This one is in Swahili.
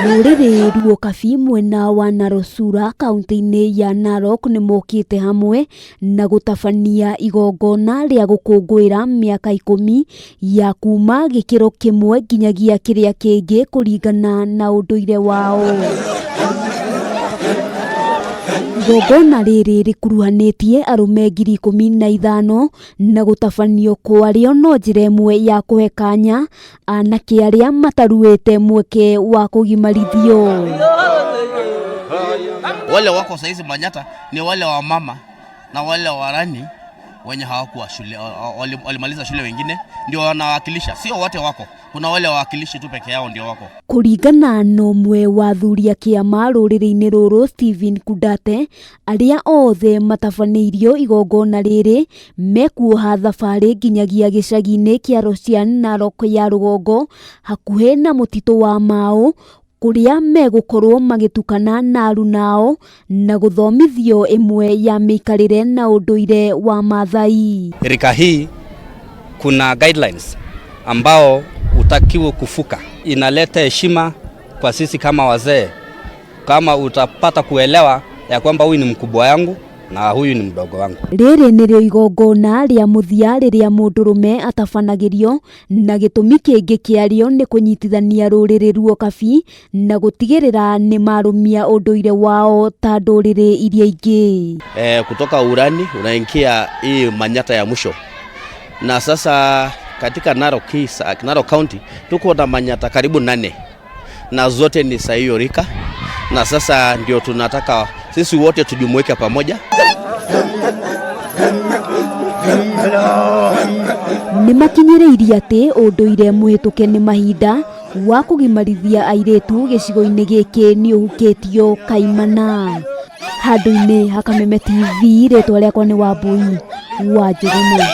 Rũrĩrĩ rwa Kabi mwena wa Narosura kaunti-inĩ ya Narok nĩ mokĩte hamwe na gũtabania igongona rĩa gũkũngũĩra mĩaka 10 ya kuma gĩkĩro kĩmwe nginyagia kĩrĩa kĩngĩ kũringana na ũndũire wao. Igongona rĩrĩ rĩkuruhanĩtie arũme 15,000 na gũtabanio kwarĩo no njĩra ĩmwe ya kũhe kanya anake arĩa mataruĩte mweke wa kũgimarithio. Wale wako saizi Manyata ni wale wa mama na wale wa rani wenye hawakuwa shule, walimaliza shule, wengine ndio wanawakilisha, sio wote wako. Kuna wale wawakilishi tu peke yao ndio wako. Kũringana na ũmwe wa athuri a kĩama rũrĩrĩ-inĩ rũrũ Stephen Kudate, arĩa othe matabanĩirio igongona rĩrĩ mekuoha thabarĩ nginyagia gĩcagi-inĩ kĩa Rosian Narok ya rũgongo hakuhĩ na mũtitũ wa Mau, kũrĩa megũkorwo magĩtukana na arunao na gũthomithio ĩmwe ya mĩikarĩre na ũndũire wa Maathai. Rika hii kuna guidelines ambao utakiwa kufuka. Inaleta heshima kwa sisi kama wazee, kama utapata kuelewa ya kwamba huyu ni mkubwa yangu na huyu ni mdogo wangu. Rĩrĩ nĩrĩo igongona rĩa mũthia rĩrĩa mũndũrũme atabanagĩrio, na gĩtũmi kĩngĩ kĩarĩo nĩ kũnyitithania rũrĩrĩ rwa Kabi na gũtigĩrĩra nĩ marũmia ũndũire wao ta ndũrĩrĩ iria ingĩ. Kutoka Urani unaingia hii Manyata ya mwisho, na sasa katika Narok County tuko na Manyata karibu 8 na zote ni saa hiyo rika, na sasa ndio tunataka sisi wote tujumuike pamoja. Nĩmakinyĩrĩirie atĩ ũndũire mũhĩtũke nĩ mahinda wa kũgimarithia airĩtu gĩcigo-inĩ gĩkĩ nĩ ũhukĩtio kaimana. Handũ-inĩ ha Kameme TV, rĩtwa rĩakwa nĩ Wambui wa Njũgũna.